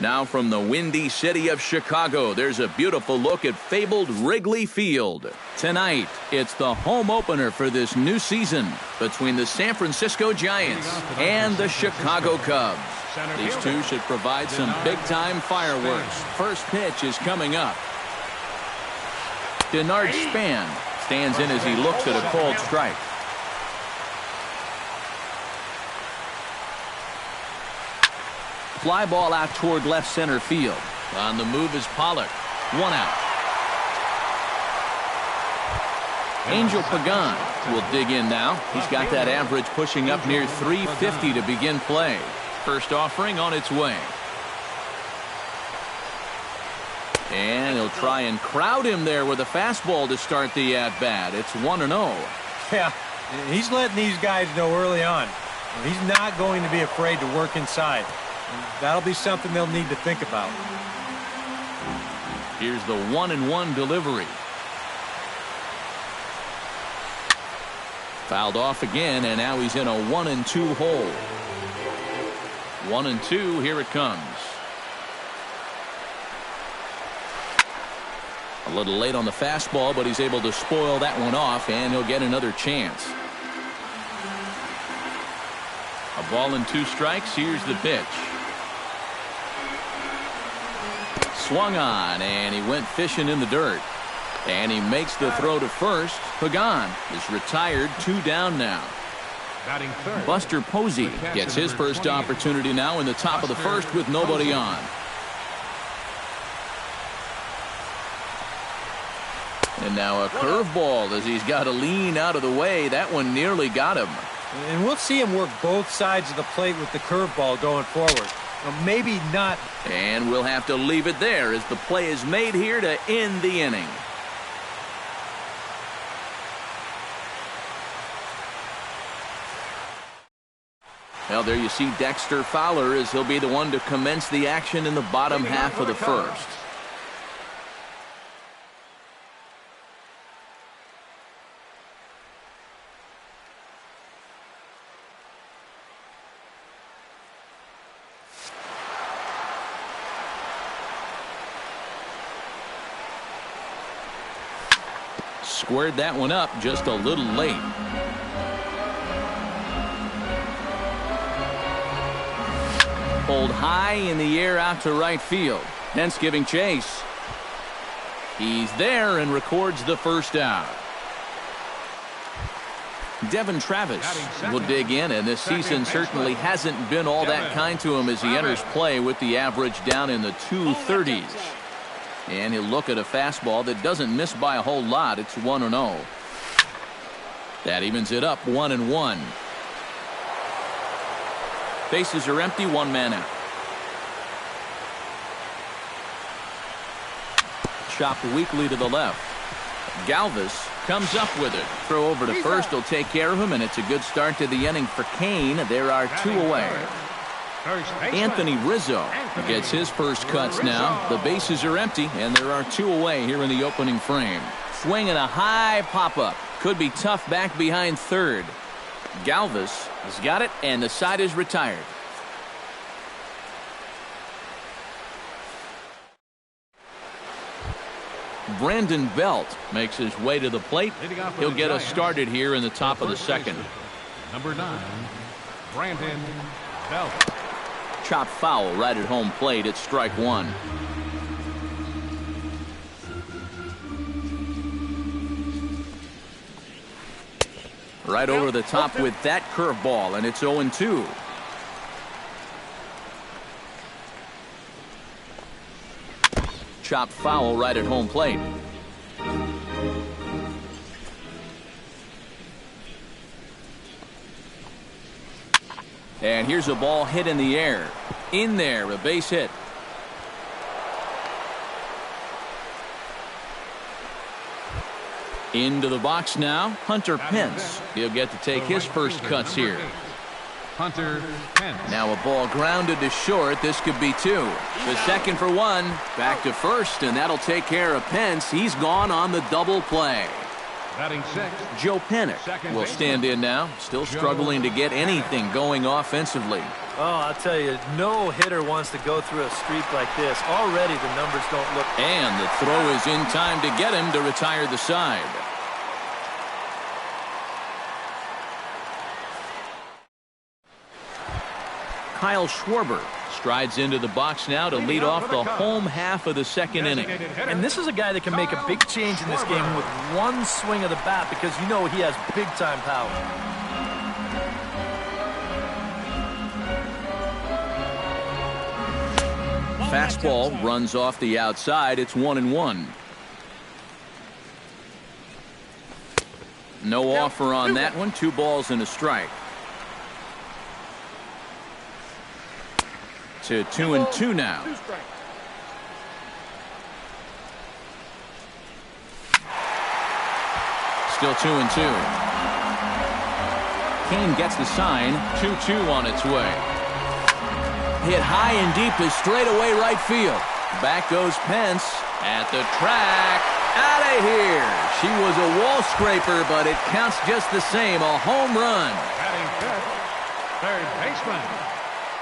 Now from the windy city of Chicago, there's a beautiful look at fabled Wrigley Field. Tonight, it's the home opener for this new season between the San Francisco Giants and the Chicago Cubs. These two should provide some big-time fireworks. First pitch is coming up. Denard Span stands in as he looks at a called strike. Fly ball out toward left center field. On the move is Pollock. 1 out. Angel Pagan will dig in now. He's got that average pushing up near 350 to begin play. First offering on its way. And he'll try and crowd him there with a fastball to start the at-bat. It's 1-0. Yeah, he's letting these guys know early on. He's not going to be afraid to work inside. That'll be something they'll need to think about. Here's the 1-1 delivery. Fouled off again, and now he's in a 1-2 hole. 1-2, here it comes. A little late on the fastball, but he's able to spoil that one off, and he'll get another chance. A ball and 2 strikes. Here's the pitch. Swung on, and he went fishing in the dirt. And he makes the throw to first. Pagan is retired, 2 down now. Buster Posey gets his first opportunity now in the top of the first with nobody on. And now a curveball as he's got to lean out of the way. That one nearly got him. And we'll see him work both sides of the plate with the curveball going forward. Maybe not. And we'll have to leave it there as the play is made here to end the inning. Well, there you see Dexter Fowler as he'll be the one to commence the action in the bottom half of the first. Squared that one up just a little late. Pulled high in the air out to right field. Hence giving chase. He's there and records the first out. Devin Travis will dig in, and this season certainly hasn't been all that kind to him as he enters play with the average down in the 230s. And he'll look at a fastball that doesn't miss by a whole lot. It's 1-0. That evens it up 1-1. Bases are empty, 1 man out. Chopped weakly to the left. Galvis comes up with it. Throw over to first will take care of him, and it's a good start to the inning for Kane. There are 2 away. Anthony Rizzo gets his first cuts now. The bases are empty, and there are 2 away here in the opening frame. Swing and a high pop-up. Could be tough back behind third. Galvis has got it, and the side is retired. Brandon Belt makes his way to the plate. He'll get us started here in the top of the second. Number 9, Brandon Belt. Chop foul right at home plate. It's strike 1. Right over the top with that curveball, and it's 0-2. Chop foul right at home plate. And here's a ball hit in the air. In there, a base hit. Into the box now, Hunter Pence. He'll get to take his first cuts here. Hunter Pence. Now a ball grounded to short. This could be 2. The second for 1. Back to first, and that'll take care of Pence. He's gone on the double play. Batting sixth. Joe Panic will stand in now, still struggling to get anything going offensively. Oh, I'll tell you, no hitter wants to go through a streak like this. Already the numbers don't look... And the throw is in time to get him to retire the side. Kyle Schwarber strides into the box now to lead off the home half of the second inning. And this is a guy that can make a big change in this game with one swing of the bat, because you know he has big-time power. Fastball runs off the outside. It's 1-1. No offer on that one. 2 balls and a strike. To 2-2 now. Still 2-2. Kane gets the sign. 2-2 on its way. Hit high and deep to straightaway right field. Back goes Pence at the track. Out of here. She was a wall scraper, but it counts just the same. A home run. Batting fifth. Third baseman.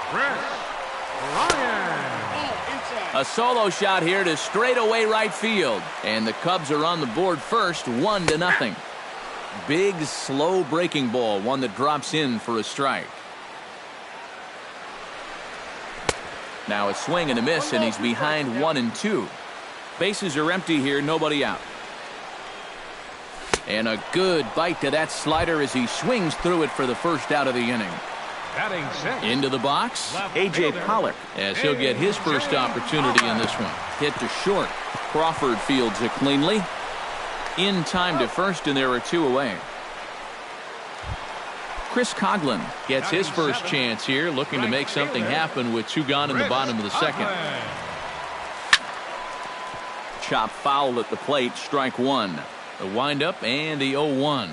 Chris Ryan. A solo shot here to straightaway right field. And the Cubs are on the board first, 1-0. Big, slow breaking ball. One that drops in for a strike. Now a swing and a miss, and he's behind 1-2. Bases are empty here, nobody out. And a good bite to that slider as he swings through it for the first out of the inning. Batting sixth. Into the box, A.J. Pollock, as he'll get his first opportunity in this one. Hit to short. Crawford fields it cleanly. In time to first, and there are 2 away. Chris Coughlin gets his first chance here, looking to make something happen with 2 gone in the bottom of the second. Chop foul at the plate, strike 1. The windup and the 0-1.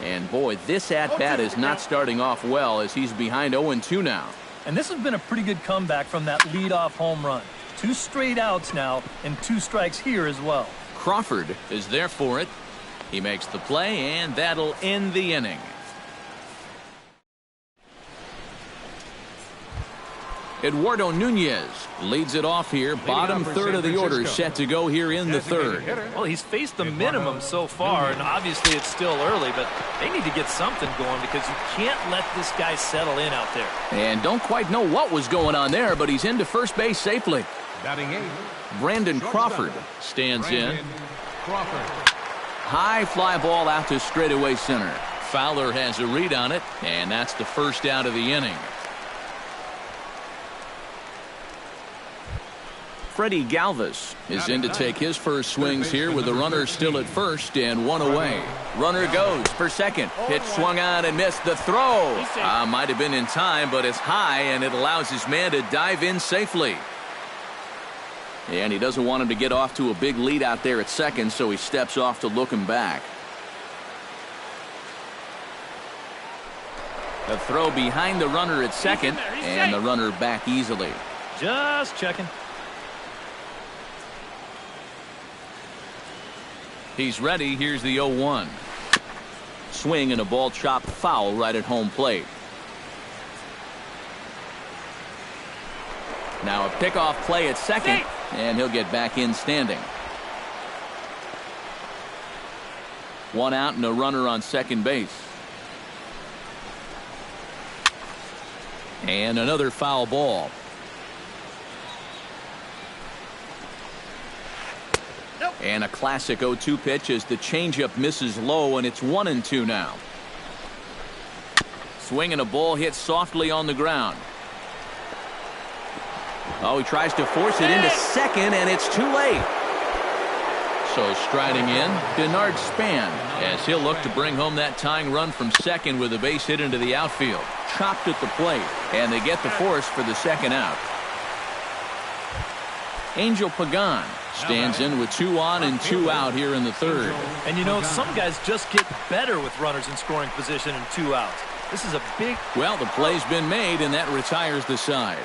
And boy, this at-bat is not starting off well as he's behind 0-2 now. And this has been a pretty good comeback from that leadoff home run. 2 straight outs now and 2 strikes here as well. Crawford is there for it. He makes the play, and that'll end the inning. Eduardo Nunez leads it off here. Bottom third of the order set to go here in the third. Well, he's faced the minimum so far, and obviously it's still early, but they need to get something going because you can't let this guy settle in out there. And don't quite know what was going on there, but he's into first base safely. Batting eighth. Brandon Crawford stands in. Crawford. High fly ball out to straightaway center. Fowler has a read on it, and that's the first out of the inning. Freddie Galvis is in to take his first swings here with the runner still at first and 1 away. Runner goes for second. Pitch swung on and missed. The throw might have been in time, but it's high, and it allows his man to dive in safely. And he doesn't want him to get off to a big lead out there at second, so he steps off to look him back. The throw behind the runner at second, and the runner back easily. Just checking. He's ready. Here's the 0-1. Swing and a ball chopped foul right at home plate. Now a pickoff play at second, and he'll get back in standing. 1 out and a runner on second base. And another foul ball. And a classic 0-2 pitch as the changeup misses low, and it's 1-2 now. Swing and a ball hit softly on the ground. Oh, he tries to force it into second, and it's too late. So striding in, Denard Span, as he'll look to bring home that tying run from second with a base hit into the outfield. Chopped at the plate, and they get the force for the second out. Angel Pagan stands in with 2 on and 2 out here in the third. And you know, some guys just get better with runners in scoring position and 2 outs. This is a big... Well, the play's been made, and that retires the side.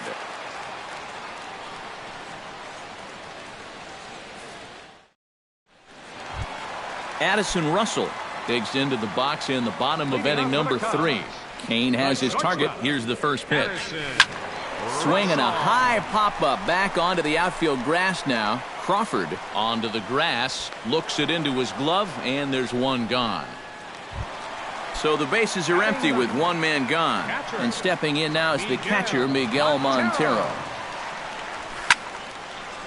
Addison Russell digs into the box in the bottom of inning number 3. Kane has his target. Here's the first pitch. Swinging a high pop-up back onto the outfield grass now. Crawford onto the grass, looks it into his glove, and there's one gone. So the bases are empty with one man gone. And stepping in now is the catcher, Miguel Montero.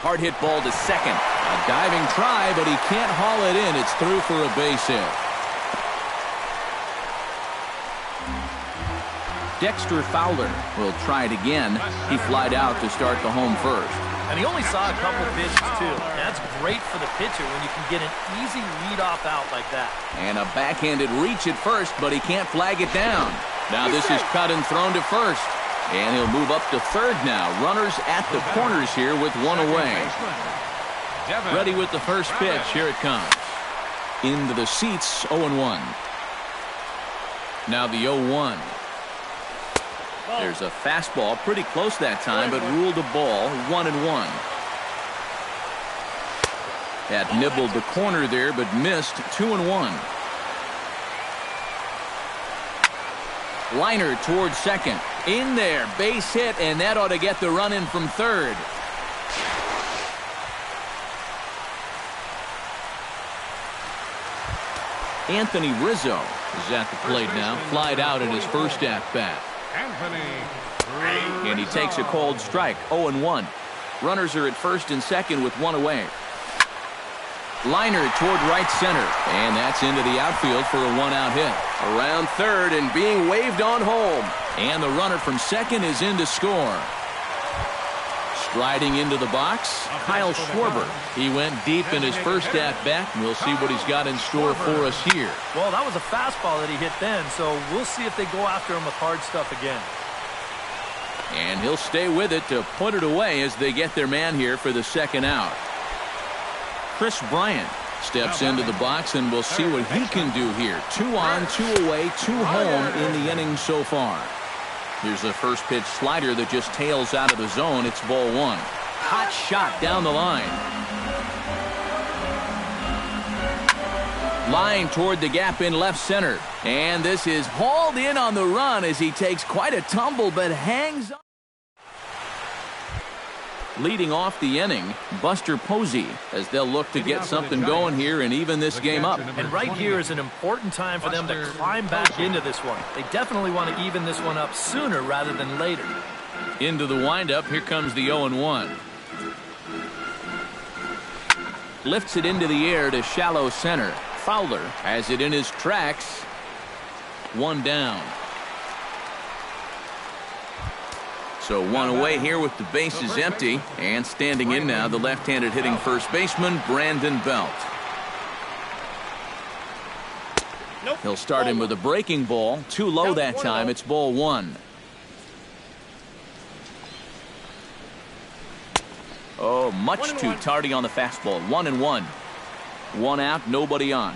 Hard hit ball to second. A diving try, but he can't haul it in. It's through for a base hit. Dexter Fowler will try it again. He flied out to start the home first. And he only saw a couple pitches, too. That's great for the pitcher when you can get an easy leadoff out like that. And a backhanded reach at first, but he can't flag it down. Now this is cut and thrown to first. And he'll move up to third now. Runners at the corners here with one away. Ready with the first pitch. Here it comes. Into the seats, 0-1. Now the 0-1. There's a fastball pretty close that time, but ruled a ball, 1-1. Had nibbled the corner there, but missed, 2-1. Liner towards second. In there, base hit, and that ought to get the run in from third. Anthony Rizzo is at the plate now, flied out in his first at-bat. And he takes a cold strike, 0-1. Runners are at first and second with one away. Liner toward right center, and that's into the outfield for a one-out hit. Around third and being waved on home. And the runner from second is in to score. Striding into the box, Kyle Schwarber. He went deep in his first at-bat, and we'll see what he's got in store for us here. Well, that was a fastball that he hit then, so we'll see if they go after him with hard stuff again. And he'll stay with it to put it away as they get their man here for the second out. Chris Bryant steps into the box, and we'll see what he can do here. 2 on, 2 away, 2 home in the inning so far. Here's the first pitch slider that just tails out of the zone. It's ball 1. Hot shot down the line. Line toward the gap in left center. And this is hauled in on the run as he takes quite a tumble but hangs on. Leading off the inning, Buster Posey, as they'll look to get something going here and even this game up. And right here is an important time for them to climb back into this one. They definitely want to even this one up sooner rather than later. Into the windup, here comes the 0-1. Lifts it into the air to shallow center. Fowler has it in his tracks. 1 down. So 1 away here with the bases empty. And standing in now, the left-handed hitting first baseman, Brandon Belt. He'll start him with a breaking ball. Too low that time. It's ball 1. Oh, much too tardy on the fastball. 1-1. 1 out, nobody on.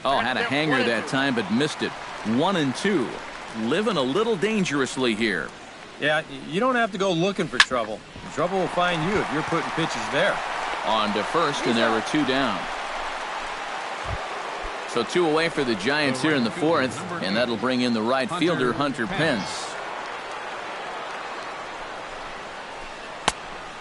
Oh, had a hanger that time, but missed it. 1-2. Living a little dangerously here. Yeah, you don't have to go looking for trouble. Trouble will find you if you're putting pitches there. On to first, and there are 2 down. So 2 away for the Giants here in the 4th, and that'll bring in the right fielder, Hunter Pence.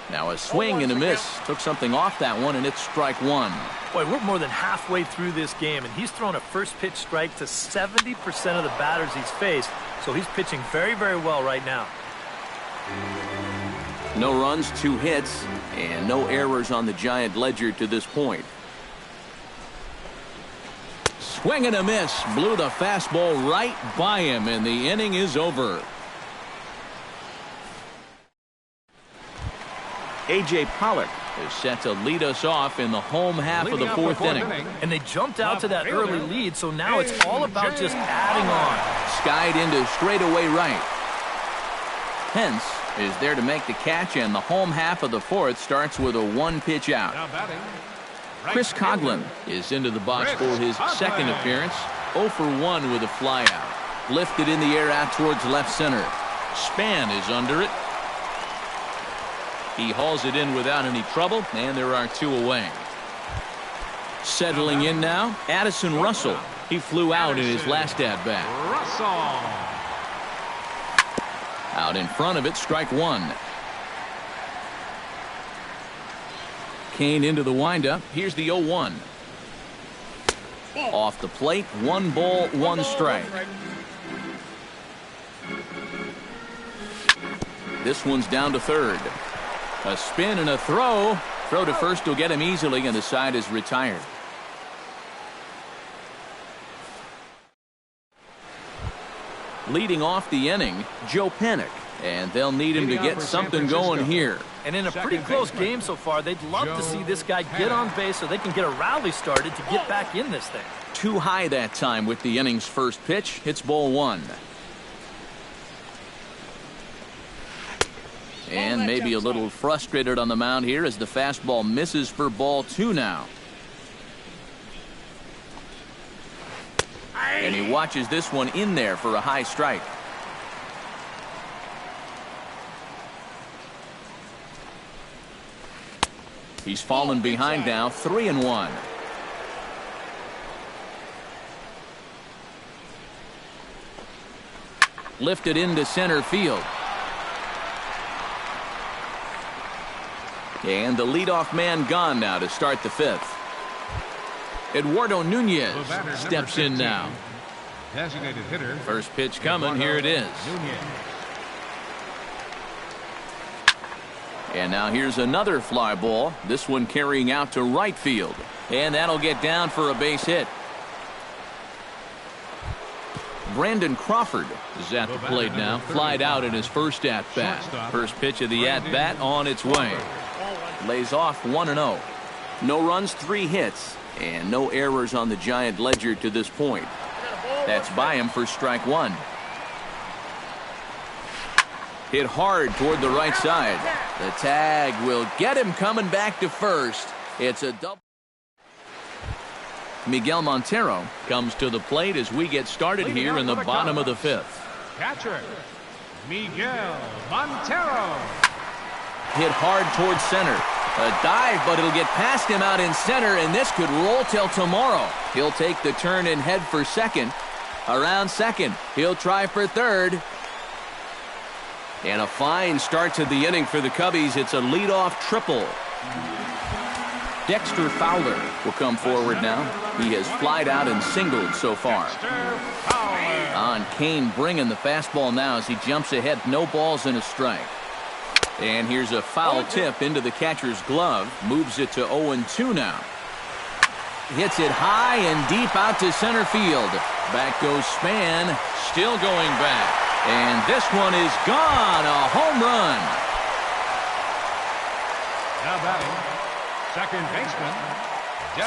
Now a swing and a miss. Took something off that one, and it's strike 1. Boy, we're more than halfway through this game, and he's thrown a first pitch strike to 70% of the batters he's faced, so he's pitching very, very well right now. No runs, 2 hits, and no errors on the Giant ledger to this point. Swing and a miss. Blew the fastball right by him, and the inning is over. A.J. Pollock is set to lead us off in the home half of the 4th inning. And they jumped out to that early lead, so now it's all about just adding on. Skied into straightaway right. Pence is there to make the catch, and the home half of the 4th starts with a 1-pitch out. Chris Coghlan is into the box for his second appearance. 0 for 1 with a flyout. Lifted in the air out towards left center. Span is under it. He hauls it in without any trouble, and there are 2 away. Settling in now, Addison Russell. He flew out in his last at-bat. Russell. Out in front of it, strike 1. Kane into the windup. Here's the 0-1. Off the plate, 1 ball, 1 strike. This one's down to third. A spin and a throw. Throw to first will get him easily, and the side is retired. Leading off the inning, Joe Panik. And they'll need him to get something going here. And in a pretty close game so far, they'd love to see this guy get on base so they can get a rally started to get back in this thing. Too high that time with the inning's first pitch. Hits ball 1. And maybe a little frustrated on the mound here as the fastball misses for ball 2 now. And he watches this one in there for a high strike. He's fallen behind now, 3-1. Lifted into center field. And the leadoff man gone now to start the 5th. Eduardo Nunez steps in now. Designated hitter. First pitch coming. Here it is. And now here's another fly ball. This one carrying out to right field. And that'll get down for a base hit. Brandon Crawford is at the plate now. Flied out in his first at-bat. First pitch of the at-bat on its way. Lays off 1-0. No runs, 3 hits. And no errors on the Giant ledger to this point. That's by him for strike 1. Hit hard toward the right side. The tag will get him coming back to first. It's a double. Miguel Montero comes to the plate as we get started here in the bottom of the 5th. Catcher, Miguel Montero. Hit hard towards center. A dive, but it'll get past him out in center, and this could roll till tomorrow. He'll take the turn and head for second. Around second. He'll try for third. And a fine start to the inning for the Cubbies. It's a leadoff triple. Dexter Fowler will come forward now. He has flied out and singled so far. On Kane bringing the fastball now as he jumps ahead. No balls and a strike. And here's a foul tip into the catcher's glove. Moves it to 0-2 now. Hits it high and deep out to center field. Back goes Span. Still going back. And this one is gone. A home run. Now batting, second baseman.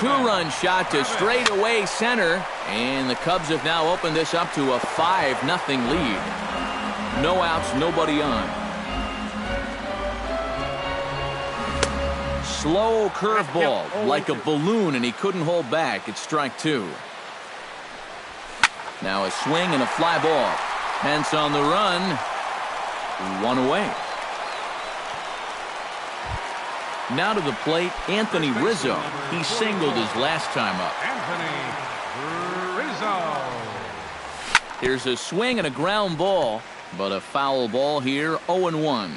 2-run shot to straightaway center. And the Cubs have now opened this up to a 5-0 lead. No outs, nobody on. Slow curveball, like a balloon, and he couldn't hold back. It's strike 2. Now a swing and a fly ball. Pence on the run. 1 away. Now to the plate, Anthony Rizzo. He singled his last time up. Anthony Rizzo. Here's a swing and a ground ball, but a foul ball here, 0-1.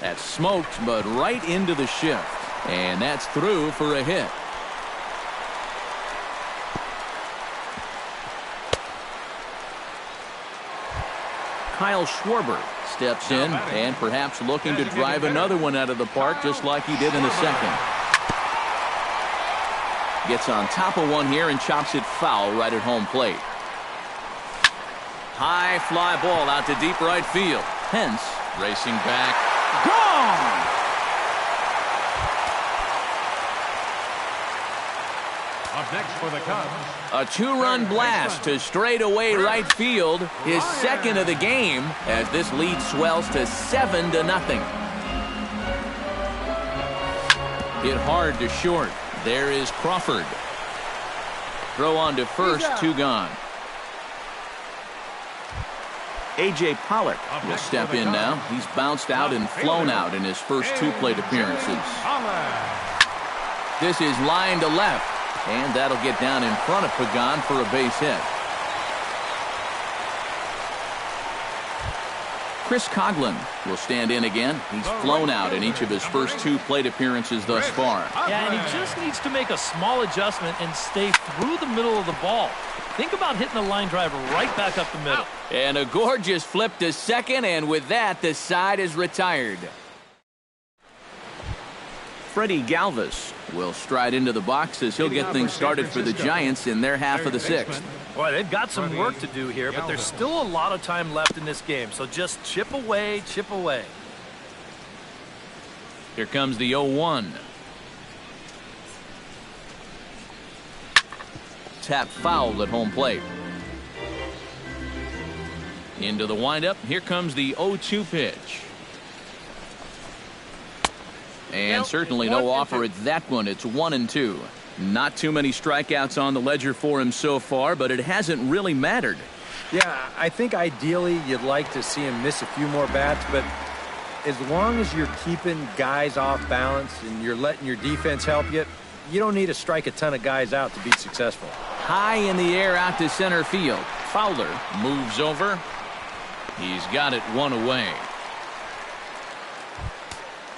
That's smoked, but right into the shift. And that's through for a hit. Kyle Schwarber steps in and perhaps looking to drive another one out of the park just like he did in the second. Gets on top of one here and chops it foul right at home plate. High fly ball out to deep right field. Pence racing back. Gone! Up next for the Cubs. A 2-run blast to straightaway right field. His second of the game as this lead swells to 7-0. Hit hard to short. There is Crawford. Throw on to first, 2 gone. A.J. Pollock will step in now. He's bounced out and flown out in his first 2 plate appearances. This is line to left, and that'll get down in front of Pagan for a base hit. Chris Coghlan will stand in again. He's flown out in each of his first 2 plate appearances thus far. Yeah, and he just needs to make a small adjustment and stay through the middle of the ball. Think about hitting the line drive right back up the middle. And a gorgeous flip to second, and with that, the side is retired. Freddie Galvis will stride into the box as he'll get things started for the Giants in their half of the 6th. Boy, they've got some work to do here, but there's still a lot of time left in this game, so just chip away, chip away. Here comes the 0-1. Tap foul at home plate. Into the windup. Here comes the 0-2 pitch. And certainly no offer at that one. It's 1-2. Not too many strikeouts on the ledger for him so far, but it hasn't really mattered. Yeah, I think ideally you'd like to see him miss a few more bats, but as long as you're keeping guys off balance and you're letting your defense help you, you don't need to strike a ton of guys out to be successful. High in the air out to center field. Fowler moves over. He's got it 1 away.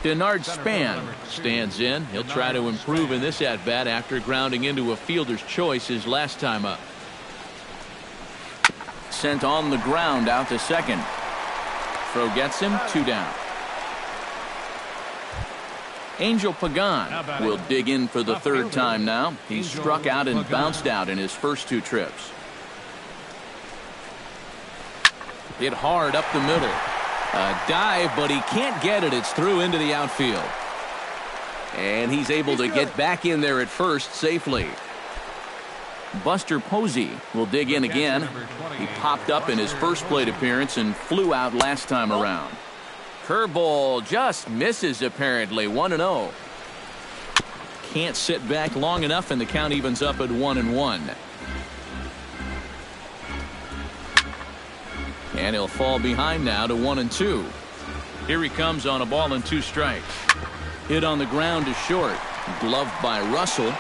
Denard Span stands in. He'll try to improve in this at-bat after grounding into a fielder's choice his last time up. Sent on the ground out to second. Throw gets him, 2 down. Angel Pagan will dig in for the 3rd time now. He's struck out and bounced out in his first 2 trips. Hit hard up the middle. A dive, but he can't get it. It's through into the outfield. And he's able to get back in there at first safely. Buster Posey will dig in again. He popped up in his first plate appearance and flew out last time around. Curveball just misses apparently. 1-0. Can't sit back long enough, and the count evens up at 1-1. And he'll fall behind now to 1-2. Here he comes on a ball and 2 strikes. Hit on the ground to short. Gloved by Russell.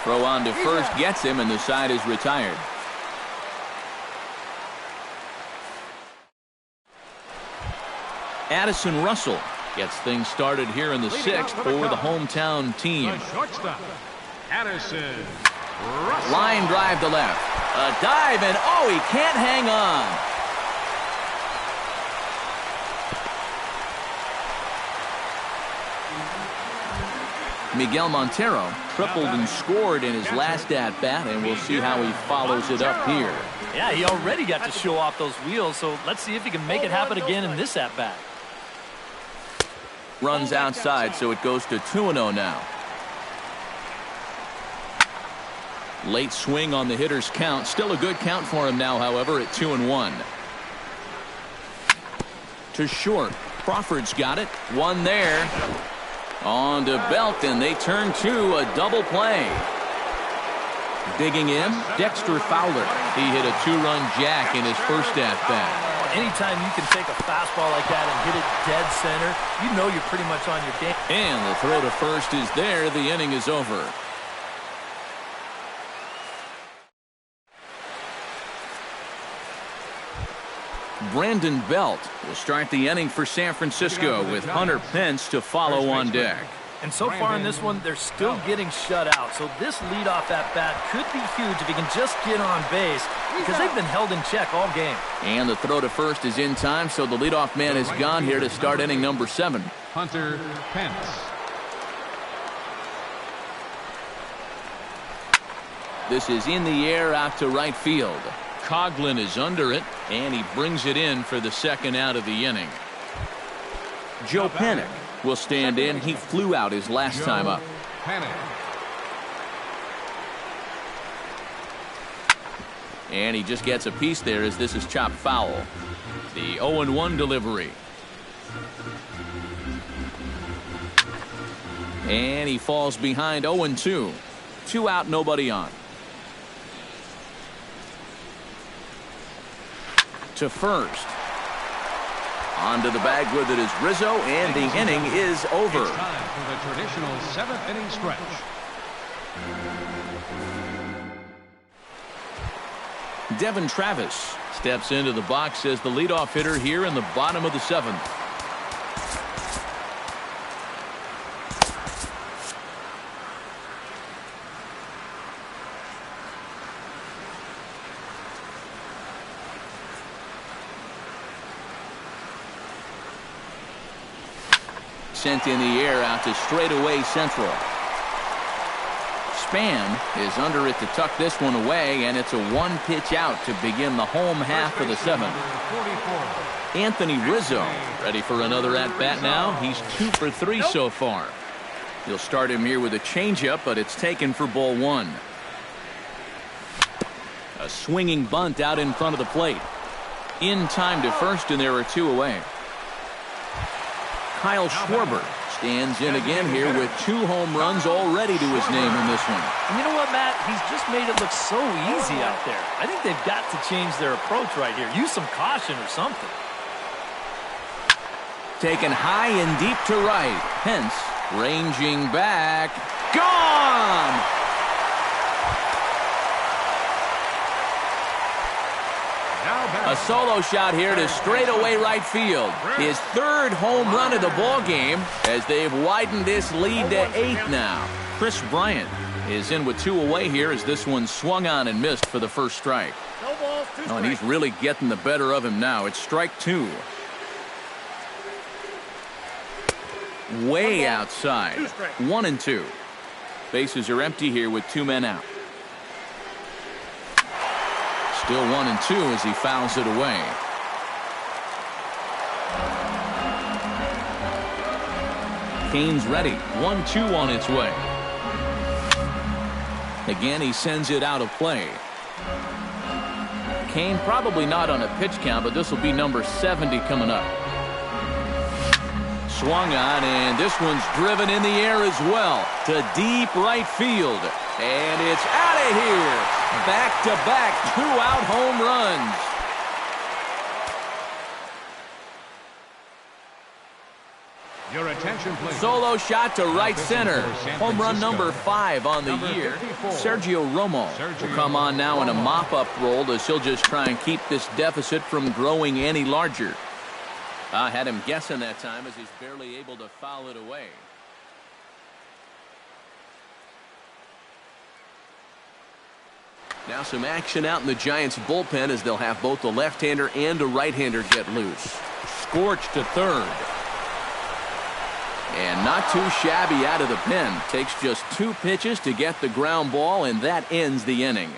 Throw on to first gets him, and the side is retired. Addison Russell gets things started here in the 6th for the hometown team. Addison Russell. Line drive to left. A dive, and oh, he can't hang on. Miguel Montero tripled and scored in his last at-bat, and we'll see how he follows it up here. Yeah, he already got to show off those wheels, so let's see if he can make it happen again in this at-bat. Runs outside, so it goes to 2-0 now. Late swing on the hitter's count. Still a good count for him now, however, at 2-1. To short. Crawford's got it. 1 there. On to Belt, and they turn to a double play. Digging in, Dexter Fowler. He hit a 2-run jack in his first at-bat. Anytime you can take a fastball like that and hit it dead center, you know you're pretty much on your game. And the throw to first is there. The inning is over. Brandon Belt will start the inning for San Francisco with Hunter Pence to follow on deck. And so far in this one, they're still getting shut out. So this leadoff at bat could be huge if he can just get on base, because they've been held in check all game. And the throw to first is in time, so the leadoff man is gone here to start inning number 7. Hunter Pence. This is in the air out to right field. Coghlan is under it, and he brings it in for the second out of the inning. Joe Panik will stand in. He flew out his last time up. And he just gets a piece there as this is chopped foul. The 0-1 delivery. And he falls behind 0-2. 2 out, nobody on. To first. On to the bag with it is Rizzo, and the inning is over. It's time for the traditional 7th inning stretch. Devin Travis steps into the box as the leadoff hitter here in the bottom of the 7th. Sent in the air out to straightaway central. Span is under it to tuck this one away, and it's a 1-pitch out to begin the home half of the 7th. Anthony Rizzo ready for another at-bat now. He's 2 for 3 so far. He'll start him here with a changeup, but it's taken for ball 1. A swinging bunt out in front of the plate. In time to first, and there are 2 away. Kyle Schwarber stands in again here with 2 home runs already to his name in this one. And you know what, Matt? He's just made it look so easy out there. I think they've got to change their approach right here. Use some caution or something. Taken high and deep to right. Pence ranging back. Gone! A solo shot here to straightaway right field. His 3rd home run of the ball game as they've widened this lead to 8 now. Chris Bryant is in with 2 away here as this one swung on and missed for the first strike. Oh, and he's really getting the better of him now. It's strike 2. Way outside. 1-2. Bases are empty here with 2 men out. Still 1-2 as he fouls it away. Kane's ready. 1-2 on its way. Again, he sends it out of play. Kane probably not on a pitch count, but this will be number 70 coming up. Swung on, and this one's driven in the air as well to deep right field. And it's out of here. Back-to-back 2-out home runs. Your attention, please. Solo shot to right center. Home run number 5 on the year. Sergio Romo will come on now in a mop-up role as he'll just try and keep this deficit from growing any larger. I had him guessing that time as he's barely able to foul it away. Now some action out in the Giants bullpen as they'll have both the left-hander and a right-hander get loose. Scorched to third. And not too shabby out of the pen. Takes just 2 pitches to get the ground ball, and that ends the inning.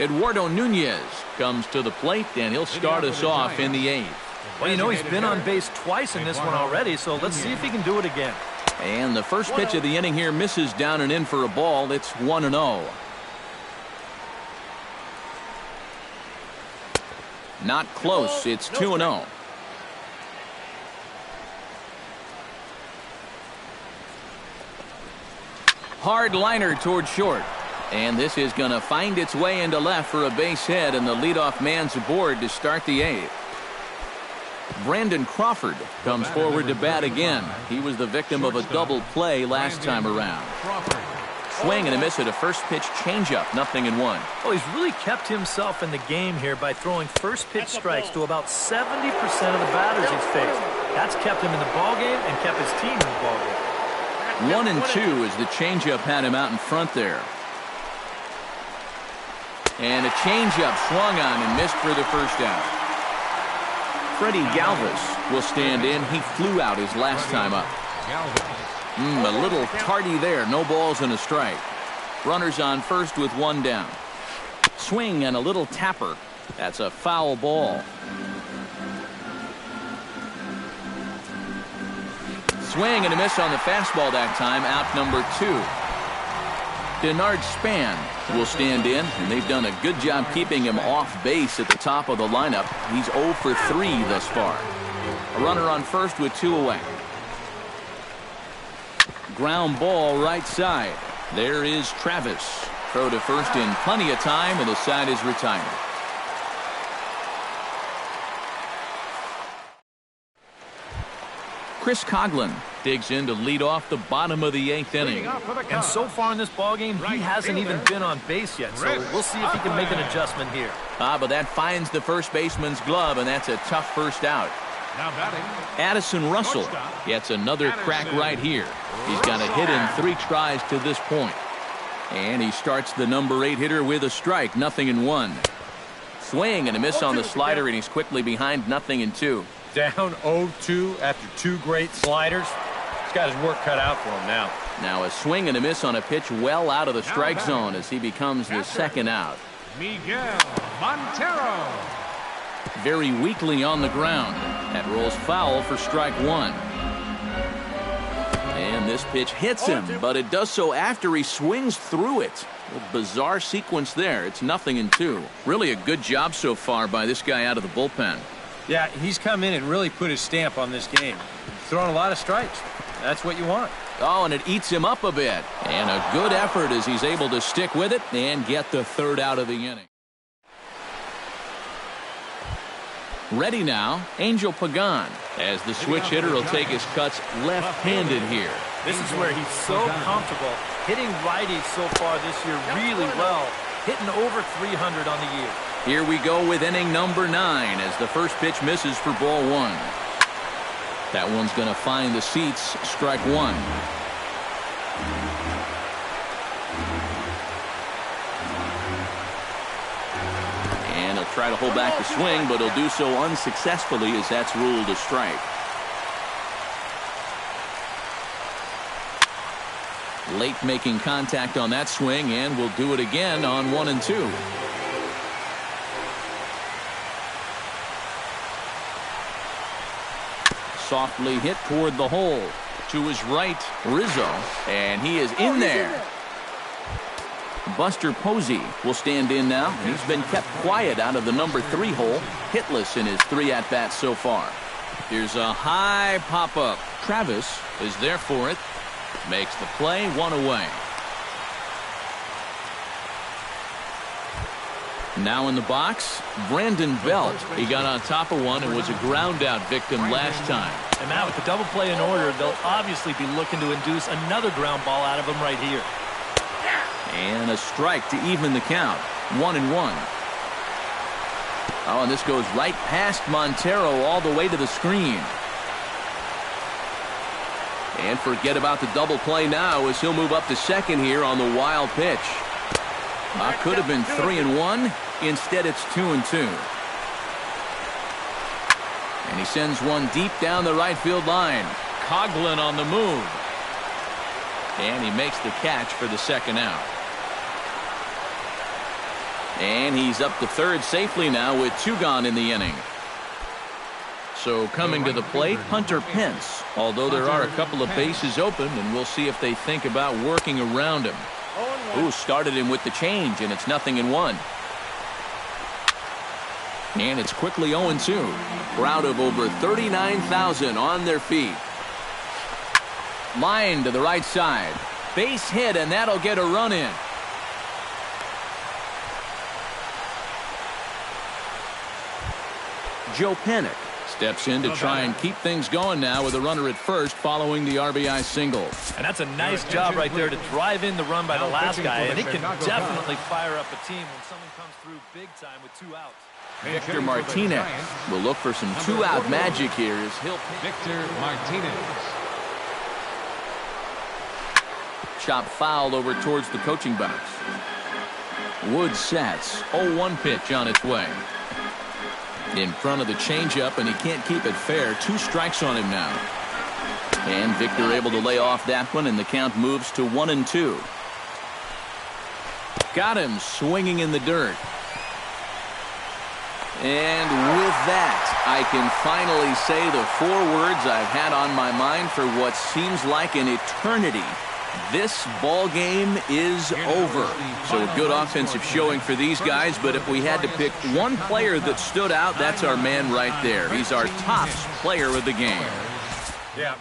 Eduardo Nunez comes to the plate, and he'll start us off in the 8th. Well, you know, he's been on base twice in this one already, so let's see if he can do it again. And the first pitch of the inning here misses down and in for a ball. It's 1-0. Not close. It's 2-0. Hard liner toward short. And this is going to find its way into left for a base hit, and the leadoff man's aboard to start the 8th. Brandon Crawford comes forward to bat again. He was the victim of a double play last time around. Swing and a miss at a first pitch changeup, 0-1. Oh, he's really kept himself in the game here by throwing first pitch strikes to about 70% of the batters he's faced. That's kept him in the ballgame and kept his team in the ballgame. 1-2 as the changeup had him out in front there. And a changeup swung on and missed for the first out. Freddie Galvis will stand in. He flew out his last time up. A little tardy there. No balls and a strike. Runners on first with 1 down. Swing and a little tapper. That's a foul ball. Swing and a miss on the fastball that time. Out number 2. Denard Span will stand in, and they've done a good job keeping him off base at the top of the lineup. He's 0 for 3 thus far. A runner on first with 2 away. Ground ball right side. There is Travis. Throw to first in plenty of time, and the side is retired. Chris Coughlin digs in to lead off the bottom of the 8th inning. And so far in this ballgame, he hasn't even been on base yet, so we'll see if he can make an adjustment here. But that finds the first baseman's glove, and that's a tough first out. Now batting, Addison Russell gets another crack right here. He's got a hit in 3 tries to this point. And he starts the number 8 hitter with a strike, 0-1. Swing and a miss on the slider, and he's quickly behind 0-2. Down 0-2 after 2 great sliders. He's got his work cut out for him now. Now a swing and a miss on a pitch well out of the strike zone as he becomes the second out. Miguel Montero. Very weakly on the ground. That rolls foul for strike 1. And this pitch hits him, but it does so after he swings through it. A bizarre sequence there. It's 0-2. Really a good job so far by this guy out of the bullpen. Yeah, he's come in and really put his stamp on this game. He's throwing a lot of strikes. That's what you want. Oh, and it eats him up a bit. And a good effort as he's able to stick with it and get the 3rd out of the inning. Ready now, Angel Pagan, as the switch hitter will take his cuts left-handed here. This is where he's so comfortable, hitting righties so far this year really well, hitting over 300 on the year. Here we go with inning number 9 as the first pitch misses for ball 1. That one's going to find the seats, strike 1. Try to hold back the swing, but he'll do so unsuccessfully as that's ruled a strike. Late making contact on that swing, and will do it again on 1-2. Softly hit toward the hole. To his right, Rizzo, and he is in there. Buster Posey will stand in now. He's been kept quiet out of the number 3 hole, hitless in his 3 at-bats so far. Here's a high pop-up. Travis is there for it. Makes the play, 1 away. Now in the box, Brandon Belt. He got on top of one and was a ground-out victim last time. And now with the double play in order, they'll obviously be looking to induce another ground ball out of him right here. And a strike to even the count. 1-1. Oh, and this goes right past Montero all the way to the screen. And forget about the double play now as he'll move up to second here on the wild pitch. Could have been 3-1. Instead, it's 2-2. And he sends one deep down the right field line. Coughlin on the move. And he makes the catch for the second out. And he's up to third safely now with 2 gone in the inning. So coming to the plate, Hunter Pence. Although there are a couple of bases open, and we'll see if they think about working around him. Ooh, started him with the change, and it's 0-1. And it's quickly 0-2. Crowd of over 39,000 on their feet. Line to the right side. Base hit, and that'll get a run in. Joe Panik steps in to try and keep things going now with a runner at first following the RBI single. And that's a nice job right there to drive in the run by the last guy, and it can definitely fire up a team when someone comes through big time with 2 outs. Victor Martinez will look for some 2-out magic here as he'll Victor Martinez. Chop fouled over towards the coaching box. Wood sets. 0-1 pitch on its way. In front of the changeup, and he can't keep it fair. 2 strikes on him now. And Victor able to lay off that one, and the count moves to 1-2. Got him swinging in the dirt. And with that, I can finally say the 4 words I've had on my mind for what seems like an eternity. This ball game is over. So a good offensive showing for these guys, but if we had to pick one player that stood out, that's our man right there. He's our top player of the game. Yeah,